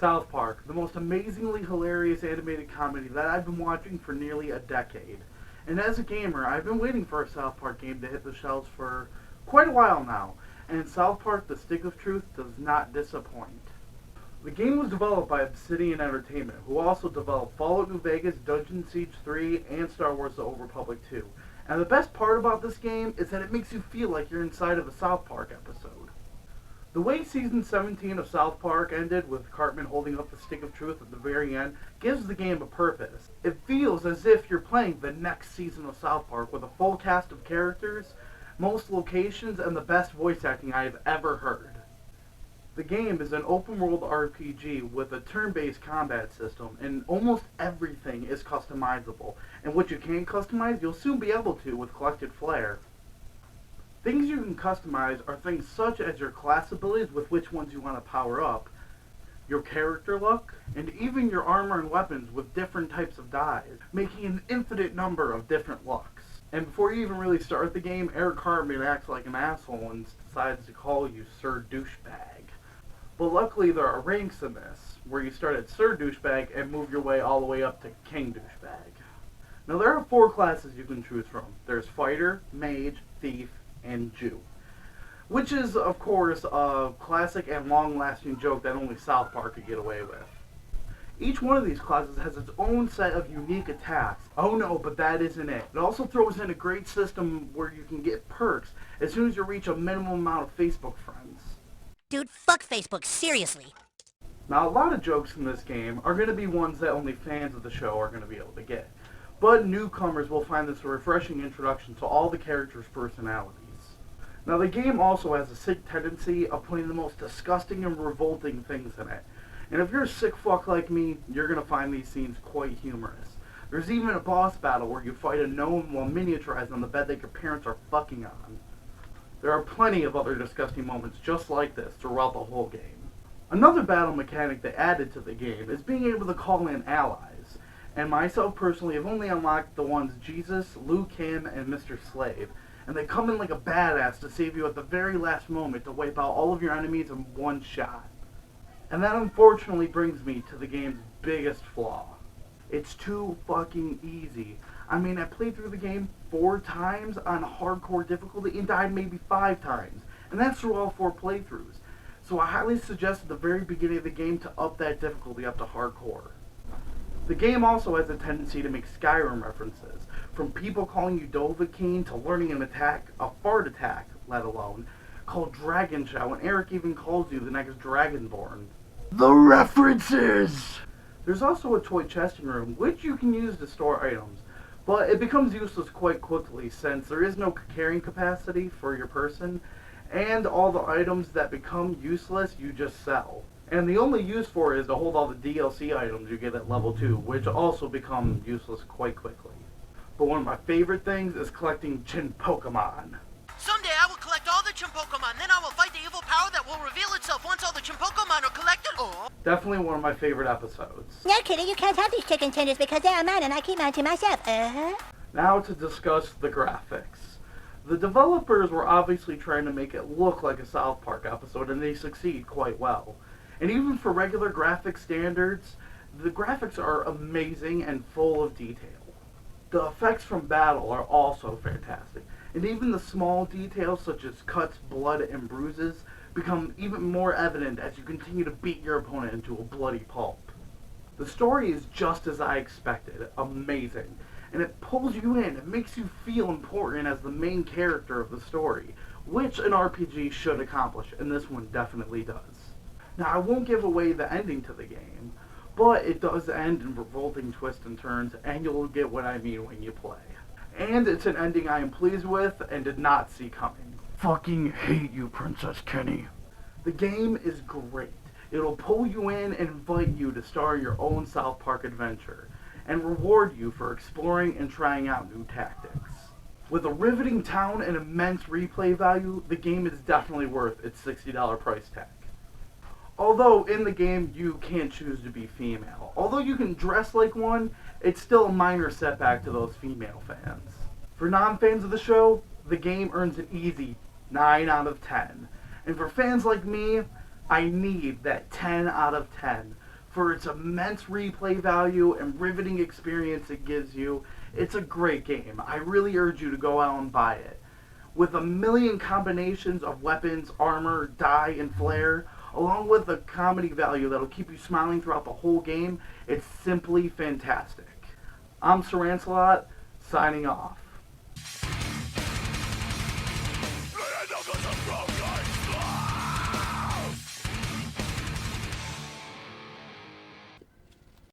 South Park, the most amazingly hilarious animated comedy that I've been watching for nearly a decade. And as a gamer, I've been waiting for a South Park game to hit the shelves for quite a while now, and South Park The Stick of Truth does not disappoint. The game was developed by Obsidian Entertainment, who also developed Fallout New Vegas, Dungeon Siege 3, and Star Wars The Old Republic 2. And the best part about this game is that it makes you feel like you're inside of a South Park episode. The way Season 17 of South Park ended, with Cartman holding up the Stick of Truth at the very end, gives the game a purpose. It feels as if you're playing the next season of South Park with a full cast of characters, most locations, and the best voice acting I have ever heard. The game is an open-world RPG with a turn-based combat system, and almost everything is customizable, and what you can't customize, you'll soon be able to with Collected Flair. Things you can customize are things such as your class abilities with which ones you want to power up, your character look, and even your armor and weapons with different types of dyes, making an infinite number of different looks. And before you even really start the game, Eric Cartman acts like an asshole and decides to call you Sir Douchebag. But luckily there are ranks in this, where you start at Sir Douchebag and move your way all the way up to King Douchebag. Now there are 4 classes you can choose from. There's Fighter, Mage, Thief, and Jew. Which is, of course, a classic and long-lasting joke that only South Park could get away with. Each one of these classes has its own set of unique attacks. Oh no, but that isn't it. It also throws in a great system where you can get perks as soon as you reach a minimum amount of Facebook friends. Dude, fuck Facebook, seriously. Now, a lot of jokes in this game are going to be ones that only fans of the show are going to be able to get. But newcomers will find this a refreshing introduction to all the characters' personalities. Now, the game also has a sick tendency of putting the most disgusting and revolting things in it. And if you're a sick fuck like me, you're going to find these scenes quite humorous. There's even a boss battle where you fight a gnome while miniaturized on the bed that your parents are fucking on. There are plenty of other disgusting moments just like this throughout the whole game. Another battle mechanic they added to the game is being able to call in allies. And myself personally have only unlocked the ones Jesus, Liu Kim, and Mr. Slave. And they come in like a badass to save you at the very last moment to wipe out all of your enemies in one shot. And that unfortunately brings me to the game's biggest flaw. It's too fucking easy. I mean, I played through the game 4 times on hardcore difficulty and died maybe 5 times. And that's through all 4 playthroughs. So I highly suggest at the very beginning of the game to up that difficulty up to hardcore. The game also has a tendency to make Skyrim references, from people calling you Dovahkiin to learning an attack, a fart attack, let alone, called Dragon Chow, and Eric even calls you the next Dragonborn. The references! There's also a toy chesting room, which you can use to store items, but it becomes useless quite quickly since there is no carrying capacity for your person, and all the items that become useless you just sell. And the only use for it is to hold all the DLC items you get at level 2, which also become useless quite quickly. But one of my favorite things is collecting Chin Pokemon. Someday I will collect all the Chin Pokemon, then I will fight the evil power that will reveal itself once all the Chin Pokemon are collected. Oh. Definitely one of my favorite episodes. No kidding, you can't have these chicken tenders because they are mine and I keep mine to myself. Now to discuss the graphics. The developers were obviously trying to make it look like a South Park episode, and they succeed quite well. And even for regular graphic standards, the graphics are amazing and full of detail. The effects from battle are also fantastic, and even the small details such as cuts, blood, and bruises become even more evident as you continue to beat your opponent into a bloody pulp. The story is just as I expected, amazing, and it pulls you in, it makes you feel important as the main character of the story, which an RPG should accomplish, and this one definitely does. Now, I won't give away the ending to the game, but it does end in revolting twists and turns, and you'll get what I mean when you play. And it's an ending I am pleased with and did not see coming. Fucking hate you, Princess Kenny. The game is great. It'll pull you in and invite you to start your own South Park adventure, and reward you for exploring and trying out new tactics. With a riveting town and immense replay value, the game is definitely worth its $60 price tag. Although in the game you can't choose to be female. Although you can dress like one, it's still a minor setback to those female fans. For non-fans of the show, the game earns an easy 9 out of 10. And for fans like me, I need that 10 out of 10 for its immense replay value and riveting experience it gives you. It's a great game. I really urge you to go out and buy it. With a million combinations of weapons, armor, dye, and flair, along with the comedy value that'll keep you smiling throughout the whole game, it's simply fantastic. I'm SirRantsAlot, signing off.